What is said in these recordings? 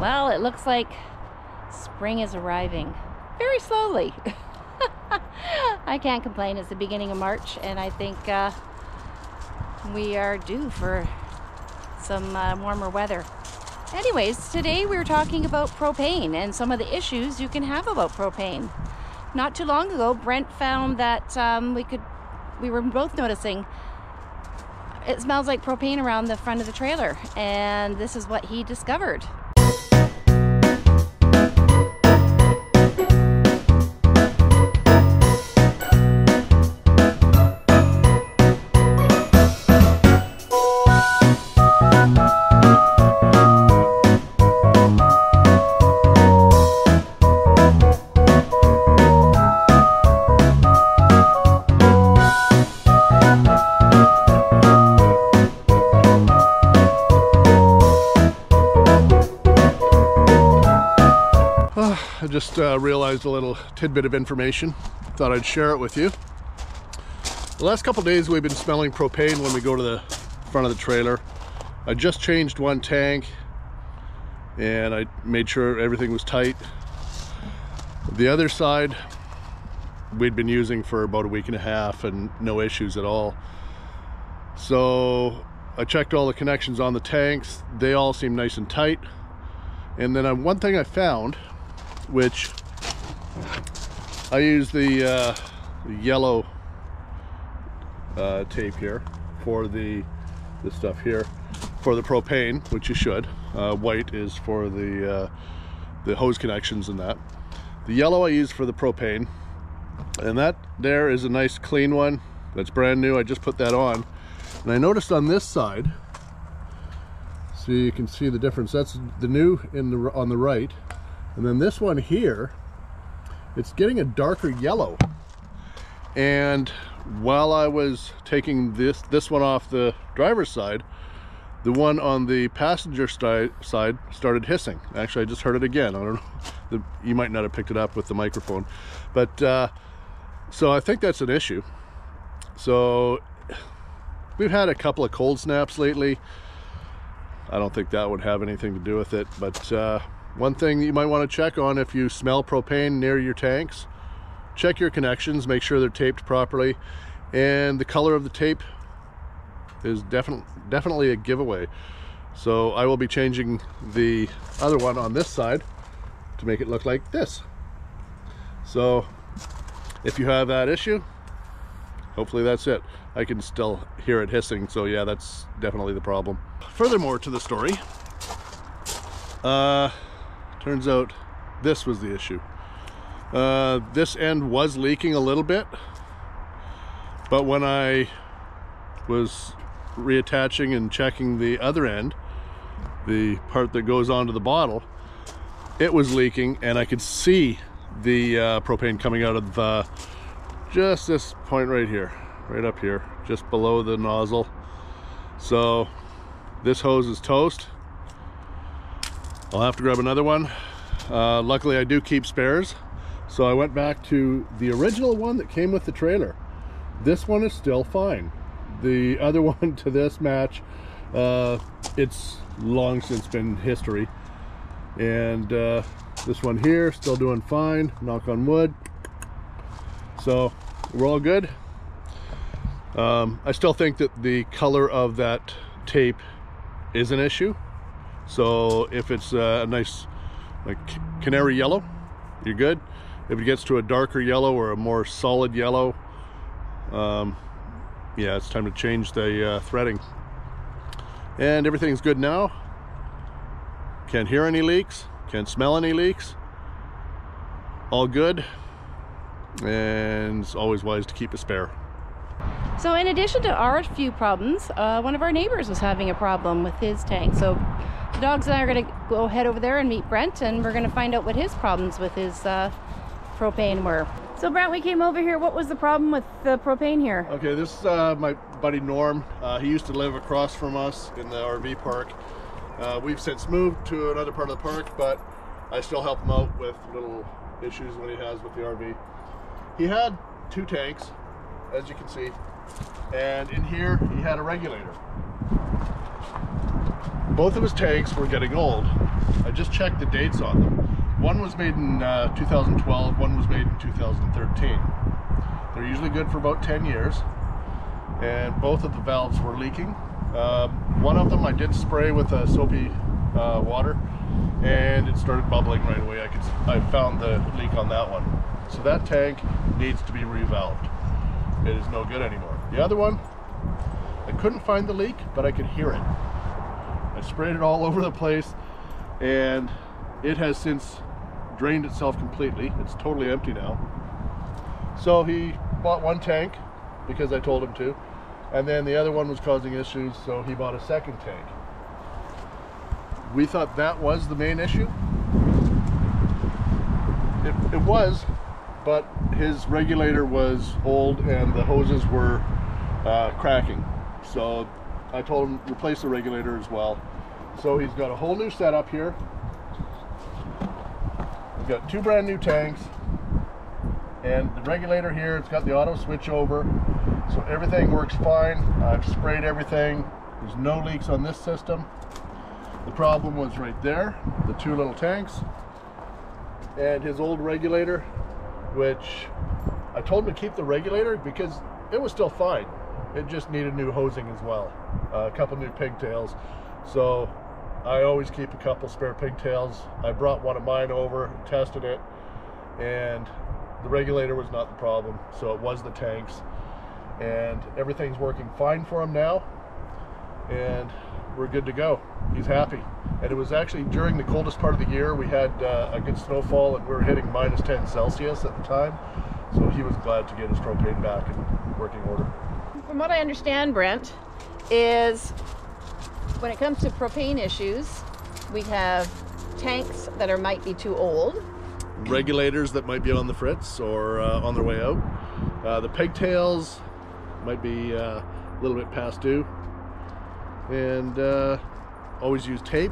Well, it looks like spring is arriving very slowly. I can't complain. It's the beginning of March, and I think we are due for some warmer weather. Anyways, today we're talking about propane and some of the issues you can have about propane. Not too long ago, Brent found that we were both noticing it smells like propane around the front of the trailer, and this is what he discovered. I just realized a little tidbit of information. Thought I'd share it with you. The last couple days we've been smelling propane when we go to the front of the trailer. I just changed one tank and I made sure everything was tight. The other side we'd been using for about a week and a half and no issues at all. So I checked all the connections on the tanks. They all seem nice and tight. And then one thing I found, which I use the yellow tape here for this stuff here for the propane, which you should. White is for the hose connections and that. The yellow I use for the propane, and that there is a nice clean one that's brand new. I just put that on, and I noticed on this side, so you can see the difference. That's the new on the right. And then this one here, it's getting a darker yellow. And while I was taking this one off the driver's side, the one on the passenger side started hissing. Actually, I just heard it again. I don't know. You might not have picked it up with the microphone. But so I think that's an issue. So we've had a couple of cold snaps lately. I don't think that would have anything to do with it, but one thing you might want to check on if you smell propane near your tanks, check your connections, make sure they're taped properly, and the color of the tape is definitely a giveaway. So I will be changing the other one on this side to make it look like this. So if you have that issue, hopefully that's it. I can still hear it hissing, so yeah, that's definitely the problem. Furthermore to the story, turns out this was the issue. This end was leaking a little bit, but when I was reattaching and checking the other end, the part that goes onto the bottle, it was leaking, and I could see the propane coming out of just this point right here, right up here, just below the nozzle. So this hose is toast. I'll have to grab another one. Luckily I do keep spares, so I went back to the original one that came with the trailer. This one is still fine. The other one to this match, it's long since been history. And this one here, still doing fine, knock on wood. So we're all good. I still think that the color of that tape is an issue. So if it's a nice like canary yellow, you're good. If it gets to a darker yellow or a more solid yellow, yeah, it's time to change the threading. And everything's good now. Can't hear any leaks, can't smell any leaks. All good, and it's always wise to keep a spare. So in addition to our few problems, one of our neighbors was having a problem with his tank. So the dogs and I are going to go head over there and meet Brent, and we're going to find out what his problems with his propane were. So Brent, we came over here. What was the problem with the propane here? Okay, this is my buddy Norm. He used to live across from us in the RV park. We've since moved to another part of the park, but I still help him out with little issues when he has with the RV. He had 2 tanks, as you can see, and in here he had a regulator. Both of his tanks were getting old. I I just checked the dates on them. One was made in 2012, one was made in 2013. They're usually good for about 10 years, and both of the valves were leaking. One of them I did spray with a soapy water, and it started bubbling right away. I found the leak on that one. So that tank needs to be revalved. It is no good anymore. The other one, I couldn't find the leak, but I could hear it. I sprayed it all over the place, and it has since drained itself completely. It's totally empty now. So he bought one tank because I told him to, and then the other one was causing issues, so he bought a second tank. We thought that was the main issue. It was, but his regulator was old and the hoses were cracking. So I told him to replace the regulator as well. So he's got a whole new setup here. We've got two brand new tanks, and the regulator here, it's got the auto switch over, so everything works fine. I've sprayed everything. There's no leaks on this system. The problem was right there, the two little tanks, and his old regulator, which I told him to keep the regulator because it was still fine. It just needed new hosing as well, a couple new pigtails. So I always keep a couple spare pigtails. I brought one of mine over and tested it, and the regulator was not the problem, so it was the tanks, and everything's working fine for him now, and we're good to go. He's happy. And it was actually during the coldest part of the year. We had a good snowfall, and we were hitting -10 Celsius at the time, so he was glad to get his propane back in working order. From what I understand, Brent, is when it comes to propane issues, we have tanks that might be too old, regulators that might be on the fritz or on their way out. The pigtails might be a little bit past due, and always use tape.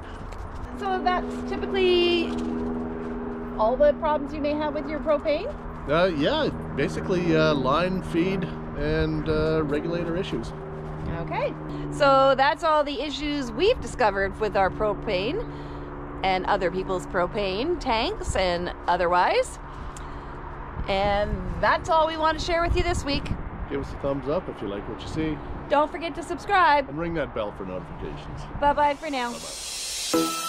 So that's typically all the problems you may have with your propane? Yeah, basically line feed and regulator issues. Okay, so that's all the issues we've discovered with our propane and other people's propane tanks and otherwise. And that's all we want to share with you this week. Give us a thumbs up if you like what you see. Don't forget to subscribe. And ring that bell for notifications. Bye-bye for now. Bye-bye.